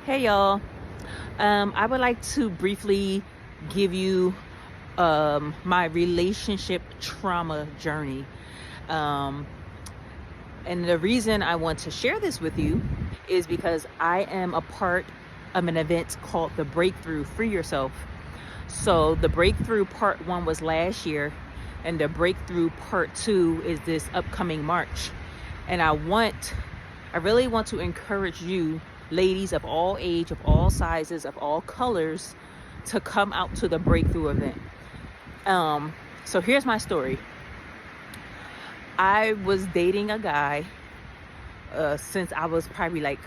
Hey y'all. I would like to briefly give you my relationship trauma journey. Um, and the reason I want to share this with you is because I am a part of an event called the Breakthrough Free Yourself. So the Breakthrough Part 1 was last year, and the Breakthrough Part 2 is this upcoming March. And I really want to encourage you, ladies of all age, of all sizes, of all colors, to come out to the Breakthrough event. So here's my story. I was dating a guy since I was probably like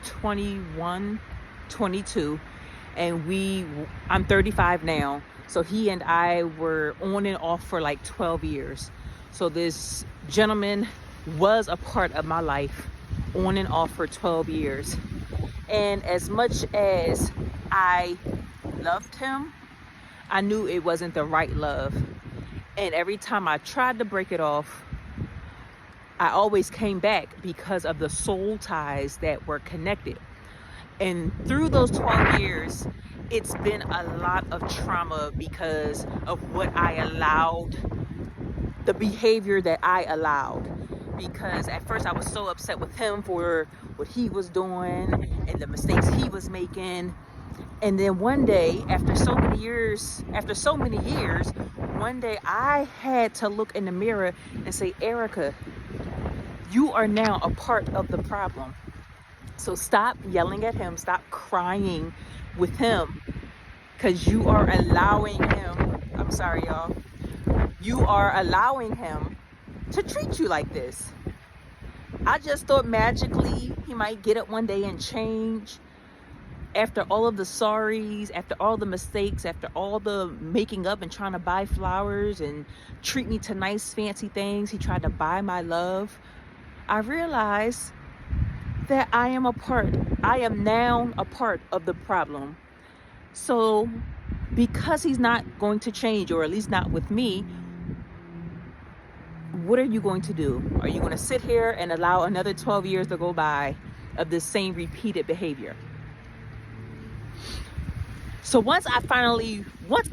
21, 22, and I'm 35 now. So he and I were on and off for like 12 years. So this gentleman was a part of my life on and off for 12 years. And as much as I loved him, I knew it wasn't the right love. And every time I tried to break it off, I always came back because of the soul ties that were connected. And through those 12 years, it's been a lot of trauma because of what I allowed, the behavior that I allowed. Because at first I was so upset with him for what he was doing and the mistakes he was making. And then one day, after so many years, one day I had to look in the mirror and say, Erica, you are now a part of the problem. So stop yelling at him, stop crying with him, because you are allowing him, I'm sorry y'all, you are allowing him to treat you like this. I just thought magically he might get up one day and change. After all of the sorries, after all the mistakes, after all the making up and trying to buy flowers and treat me to nice fancy things, he tried to buy my love. I realized that I am now a part of the problem. So because he's not going to change, or at least not with me, what are you going to do? Are you going to sit here and allow another 12 years to go by of this same repeated behavior? So once I finally woke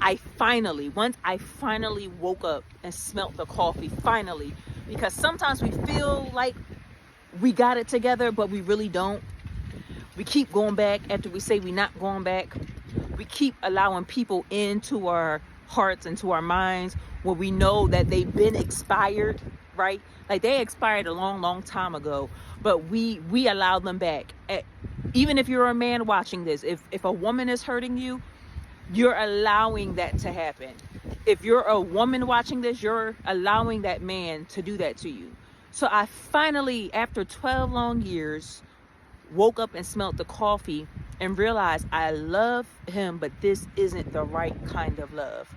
up and smelt the coffee, finally, because sometimes we feel like we got it together, but we really don't. We keep going back after we say we're not going back. We keep allowing people into our hearts and to our minds when we know that they've been expired, right? Like they expired a long, long time ago, but we allow them back. Even if you're a man watching this, if a woman is hurting you, you're allowing that to happen. If you're a woman watching this, you're allowing that man to do that to you. So I finally, after 12 long years, woke up and smelled the coffee and realized I love him, but this isn't the right kind of love.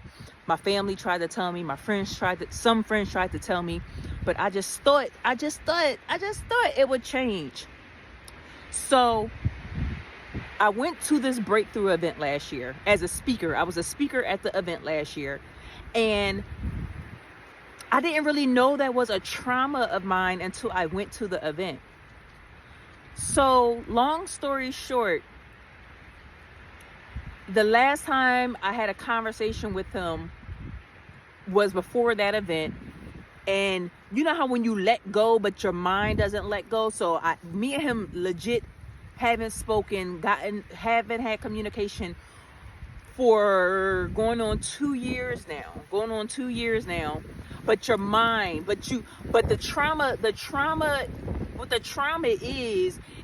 My family tried to tell me, some friends tried to tell me, but I just thought it would change. So I went to this breakthrough event last year as a speaker. I was a speaker at the event last year, and I didn't really know that was a trauma of mine until I went to the event. So long story short, the last time I had a conversation with him was before that event. And you know how when you let go, but your mind doesn't let go? So me and him legit haven't haven't had communication for going on 2 years now. But your mind, what the trauma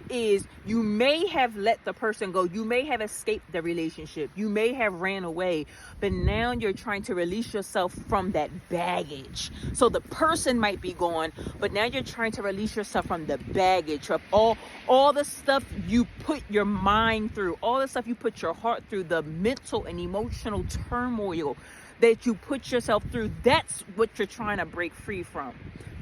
is you may have let the person go. You may have escaped the relationship. You may have ran away, but now you're trying to release yourself from that baggage. So the person might be gone, but now you're trying to release yourself from the baggage of all the stuff you put your mind through, all the stuff you put your heart through, the mental and emotional turmoil that you put yourself through. That's what you're trying to break free from.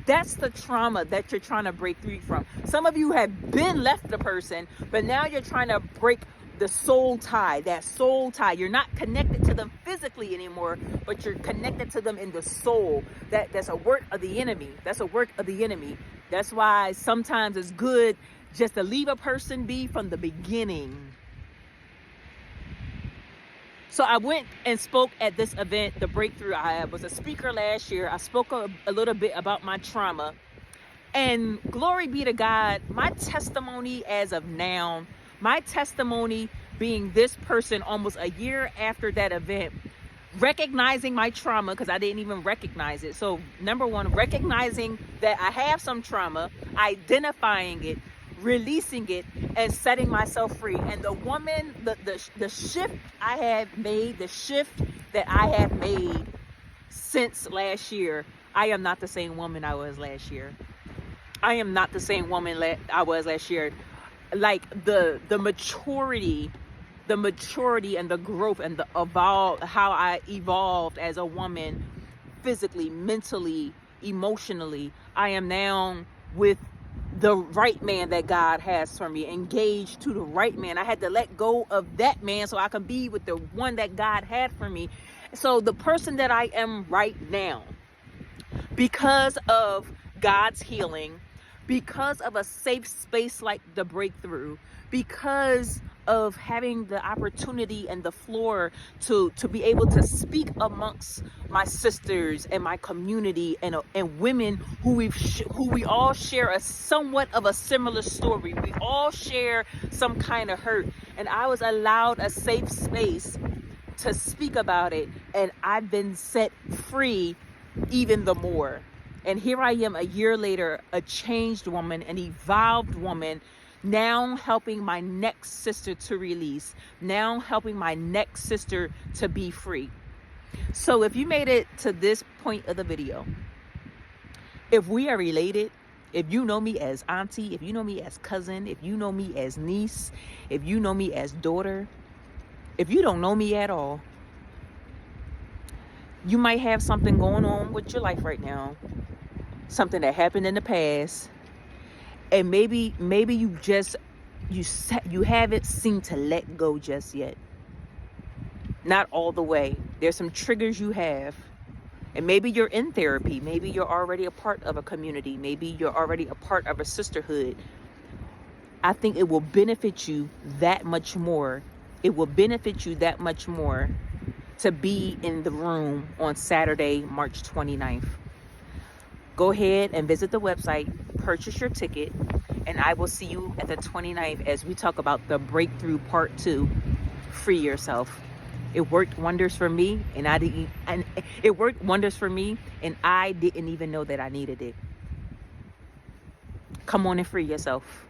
That's the trauma that you're trying to break free from. Some of you have been left the person, but now you're trying to break the soul tie, that soul tie. You're not connected to them physically anymore, but you're connected to them in the soul. That's a work of the enemy. That's a work of the enemy. That's why sometimes it's good just to leave a person be from the beginning. So I went and spoke at this event, The Breakthrough. I was a speaker last year. I spoke a little bit about my trauma. And glory be to God, my testimony as of now, my testimony being this person almost a year after that event, recognizing my trauma, because I didn't even recognize it. So number one, recognizing that I have some trauma, identifying it, releasing it, and setting myself free. And the woman, the shift I have made, the shift that I have made since last year, I am not the same woman I was last year. I am not the same woman I was last year. Like the maturity and the growth and the how I evolved as a woman, physically, mentally, emotionally. I am now with the right man that God has for me, engaged to the right man. I had to let go of that man so I can be with the one that God had for me. So the person that I am right now, because of God's healing, because of a safe space like The Breakthrough, because of having the opportunity and the floor to be able to speak amongst my sisters and my community and women who we all share a somewhat of a similar story. We all share some kind of hurt, and I was allowed a safe space to speak about it, and I've been set free even the more. And here I am a year later, a changed woman, an evolved woman, now helping my next sister to release, now helping my next sister to be free. So if you made it to this point of the video, if we are related, if you know me as auntie, if you know me as cousin, if you know me as niece, if you know me as daughter, if you don't know me at all, you might have something going on with your life right now, something that happened in the past, and maybe you haven't seemed to let go just yet. Not all the way. There's some triggers you have, and maybe you're in therapy, maybe you're already a part of a community, maybe you're already a part of a sisterhood. I think it will benefit you that much more. It will benefit you that much more to be in the room on Saturday, March 29th. Go ahead and visit the website, purchase your ticket, and I will see you at the 29th as we talk about The Breakthrough Part 2, Free Yourself. It worked wonders for me, and I didn't even know that I needed it. Come on and free yourself.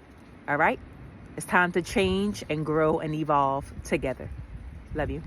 All right? It's time to change and grow and evolve together. Love you.